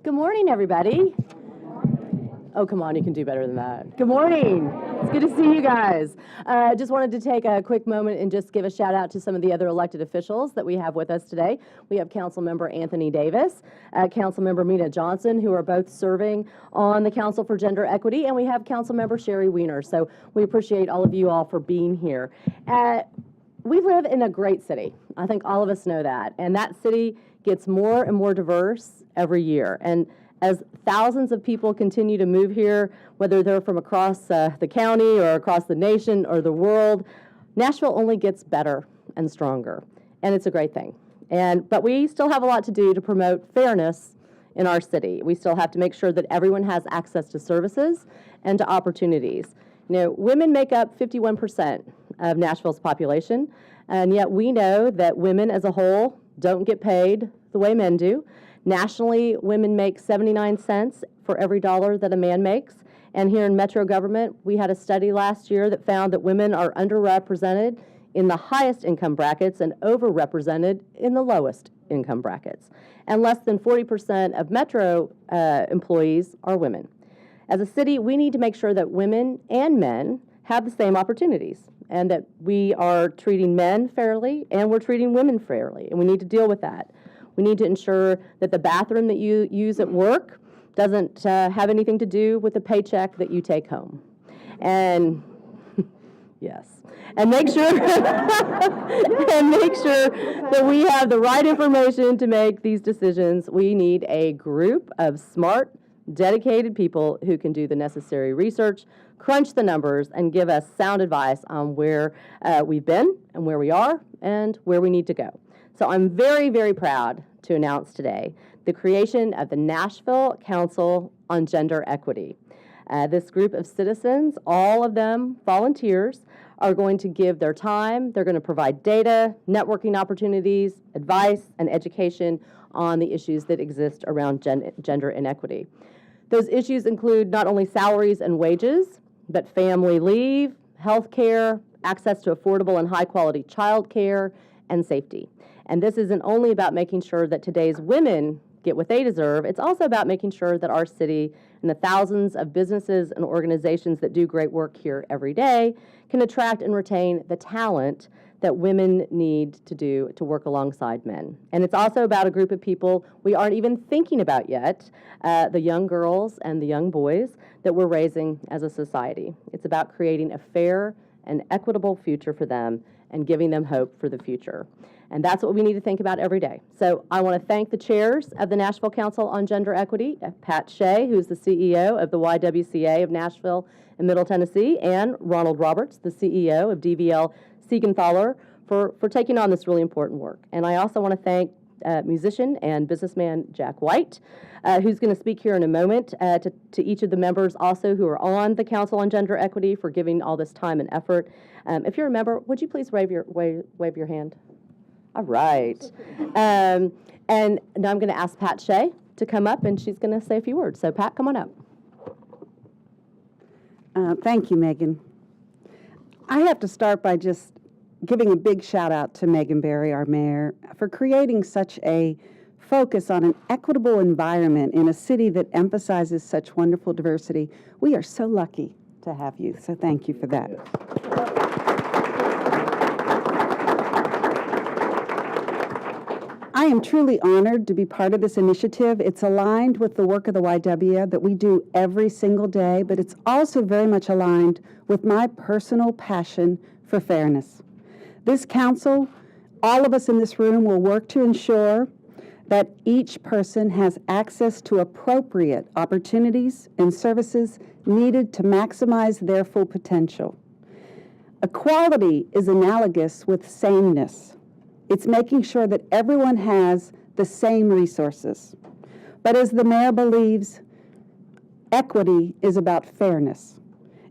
Good morning, everybody. Oh, come on, you can do better than that. Good morning. It's good to see you guys. Just wanted to take a quick moment and just give a shout out to some of the other elected officials that we have with us today. We have Councilmember Anthony Davis, Councilmember Mina Johnson, who are both serving on the Council for Gender Equity, and we have Councilmember Sherry Weiner. So we appreciate all of you all for being here. We live in a great city. I think all of us know that. And that city gets more and more diverse every year. And as thousands of people continue to move here, whether they're from across the county or across the nation or the world, Nashville only gets better and stronger. And it's a great thing. But we still have a lot to do to promote fairness in our city. We still have to make sure that everyone has access to services and to opportunities. You know, women make up 51% of Nashville's population, and yet we know that women as a whole don't get paid the way men do. Nationally, women make 79 cents for every dollar that a man makes. And here in Metro government, we had a study last year that found that women are underrepresented in the highest income brackets and overrepresented in the lowest income brackets. And less than 40% of Metro employees are women. As a city, we need to make sure that women and men have the same opportunities and that we are treating men fairly and we're treating women fairly, and we need to deal with that. We need to ensure that the bathroom that you use at work doesn't have anything to do with the paycheck that you take home. And yes, and make sure that we have the right information to make these decisions. We need a group of smart, dedicated people who can do the necessary research, crunch the numbers, and give us sound advice on where we've been and where we are and where we need to go. So I'm very, very proud to announce today the creation of the Nashville Council on Gender Equity. This group of citizens, all of them volunteers, are going to give their time. They're going to provide data, networking opportunities, advice, and education on the issues that exist around gender inequity. Those issues include not only salaries and wages, but family leave, health care, access to affordable and high-quality child care, and safety. And this isn't only about making sure that today's women get what they deserve, it's also about making sure that our city and the thousands of businesses and organizations that do great work here every day can attract and retain the talent that women need to work alongside men. And it's also about a group of people we aren't even thinking about yet, the young girls and the young boys that we're raising as a society. It's about creating a fair and equitable future for them and giving them hope for the future. And that's what we need to think about every day. So I want to thank the chairs of the Nashville Council on Gender Equity, Pat Shea, who's the CEO of the YWCA of Nashville and Middle Tennessee, and Ronald Roberts, the CEO of DVL Siegenthaler, for taking on this really important work. And I also want to thank musician and businessman Jack White, who's going to speak here in a moment, to each of the members also who are on the Council on Gender Equity for giving all this time and effort. If you're a member, would you please wave your hand? All right. And now I'm going to ask Pat Shea to come up, and she's going to say a few words. So, Pat, come on up. Thank you, Megan. I have to start by just giving a big shout out to Megan Berry, our mayor, for creating such a focus on an equitable environment in a city that emphasizes such wonderful diversity. We are so lucky to have you, so thank you for that. I am truly honored to be part of this initiative. It's aligned with the work of the YW that we do every single day, but it's also very much aligned with my personal passion for fairness. This council, all of us in this room, will work to ensure that each person has access to appropriate opportunities and services needed to maximize their full potential. Equality is analogous with sameness. It's making sure that everyone has the same resources. But as the mayor believes, equity is about fairness.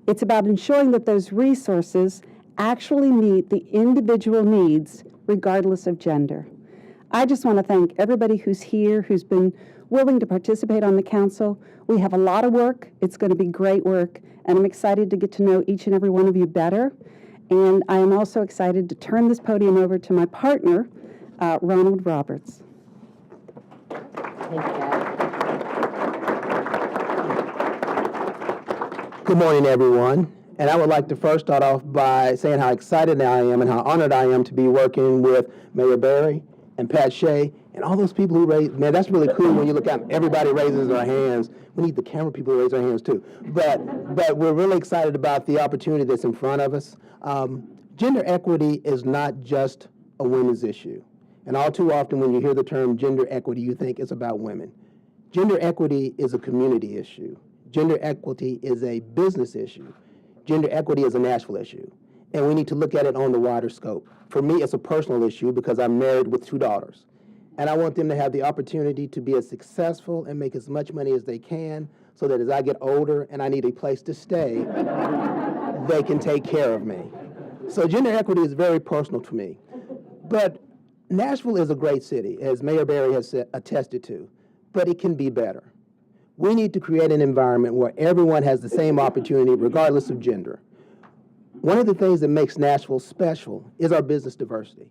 It's about ensuring that those resources actually meet the individual needs regardless of gender. I just want to thank everybody who's here, who's been willing to participate on the council. We have a lot of work. It's going to be great work, and I'm excited to get to know each and every one of you better. And I am also excited to turn this podium over to my partner, Ronald Roberts. Thank you, Pat. Good morning, everyone. And I would like to first start off by saying how excited I am and how honored I am to be working with Mayor Barry and Pat Shea and all those people who raise. Man, that's really cool when you look out. Everybody raises their hands. We need the camera people to raise their hands too. But we're really excited about the opportunity that's in front of us. Gender equity is not just a women's issue. And all too often when you hear the term gender equity, you think it's about women. Gender equity is a community issue. Gender equity is a business issue. Gender equity is a Nashville issue. And we need to look at it on the wider scope. For me, it's a personal issue because I'm married with 2 daughters. And I want them to have the opportunity to be as successful and make as much money as they can so that as I get older and I need a place to stay, they can take care of me. So gender equity is very personal to me. But Nashville is a great city, as Mayor Barry has attested to, but it can be better. We need to create an environment where everyone has the same opportunity regardless of gender. One of the things that makes Nashville special is our business diversity.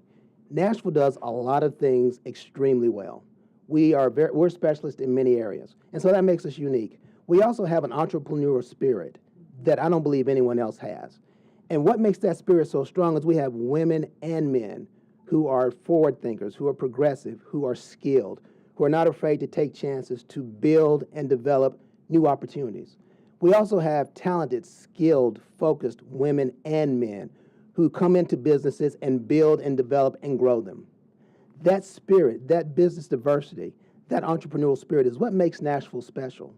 Nashville does a lot of things extremely well. We're specialists in many areas, and so that makes us unique. We also have an entrepreneurial spirit that I don't believe anyone else has. And what makes that spirit so strong is we have women and men who are forward thinkers, who are progressive, who are skilled, who are not afraid to take chances to build and develop new opportunities. We also have talented, skilled, focused women and men who come into businesses and build and develop and grow them. That spirit, that business diversity, that entrepreneurial spirit is what makes Nashville special.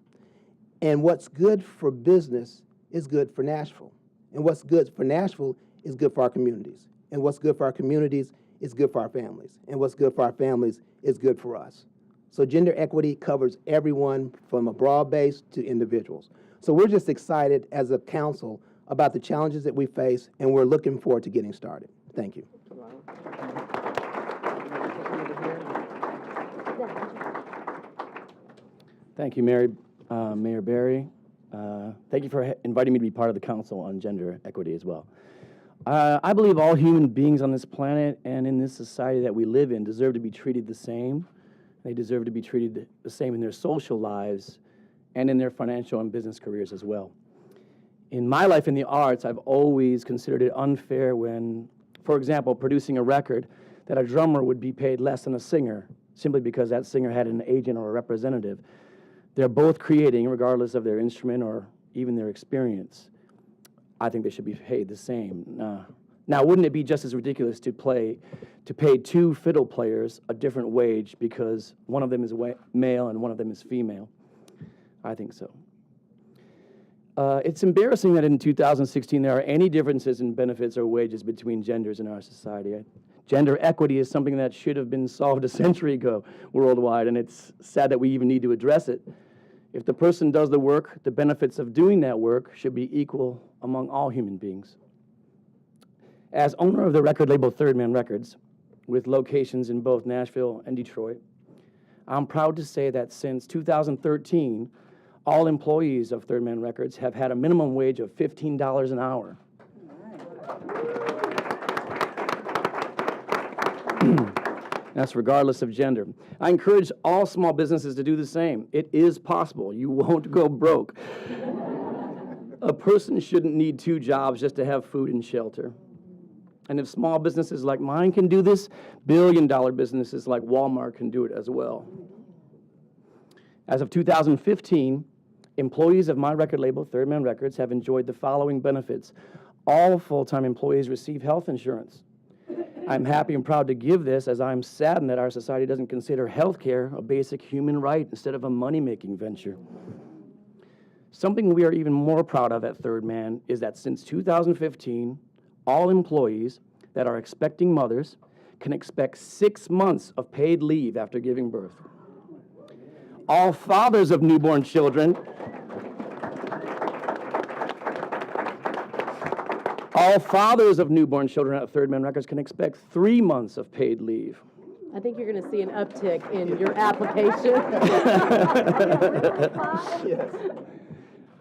And what's good for business is good for Nashville. And what's good for Nashville is good for our communities. And what's good for our communities is good for our families. And what's good for our families is good for us. So gender equity covers everyone from a broad base to individuals. So we're just excited as a council about the challenges that we face, and we're looking forward to getting started. Thank you. Thank you, Mayor Barry. Thank you for inviting me to be part of the council on gender equity as well. I believe all human beings on this planet and in this society that we live in deserve to be treated the same. They deserve to be treated the same in their social lives and in their financial and business careers as well. In my life in the arts, I've always considered it unfair when, for example, producing a record, that a drummer would be paid less than a singer simply because that singer had an agent or a representative. They're both creating, regardless of their instrument or even their experience. I think they should be paid the same. Now, wouldn't it be just as ridiculous to pay 2 fiddle players a different wage because one of them is male and one of them is female? I think so. It's embarrassing that in 2016 there are any differences in benefits or wages between genders in our society. Gender equity is something that should have been solved a century ago worldwide, and it's sad that we even need to address it. If the person does the work, the benefits of doing that work should be equal among all human beings. As owner of the record label Third Man Records, with locations in both Nashville and Detroit, I'm proud to say that since 2013, all employees of Third Man Records have had a minimum wage of $15 an hour. That's regardless of gender. I encourage all small businesses to do the same. It is possible. You won't go broke. A person shouldn't need 2 jobs just to have food and shelter. And if small businesses like mine can do this, billion-dollar businesses like Walmart can do it as well. As of 2015, employees of my record label, Third Man Records, have enjoyed the following benefits. All full-time employees receive health insurance. I'm happy and proud to give this, as I'm saddened that our society doesn't consider health care a basic human right instead of a money-making venture. Something we are even more proud of at Third Man is that since 2015, all employees that are expecting mothers can expect 6 months of paid leave after giving birth. All fathers of newborn children at Third Man Records can expect 3 months of paid leave. I think you're going to see an uptick in your application.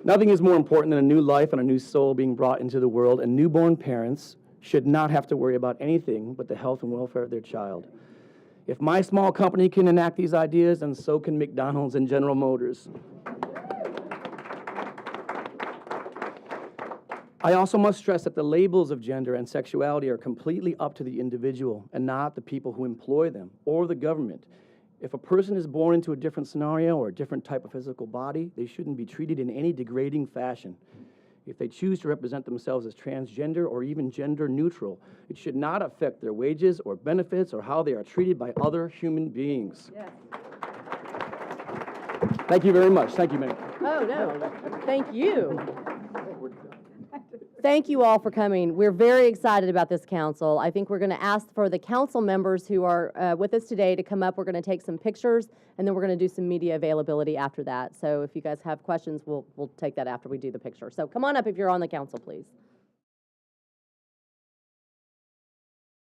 Nothing is more important than a new life and a new soul being brought into the world, and newborn parents should not have to worry about anything but the health and welfare of their child. If my small company can enact these ideas, then so can McDonald's and General Motors. I also must stress that the labels of gender and sexuality are completely up to the individual and not the people who employ them or the government. If a person is born into a different scenario or a different type of physical body, they shouldn't be treated in any degrading fashion. If they choose to represent themselves as transgender or even gender neutral, it should not affect their wages or benefits or how they are treated by other human beings. Yes. Thank you very much. Thank you, Mayor. Oh, no. Thank you. Thank you all for coming. We're very excited about this council. I think we're going to ask for the council members who are with us today to come up. We're going to take some pictures, and then we're going to do some media availability after that. So if you guys have questions, we'll take that after we do the picture. So come on up if you're on the council, please.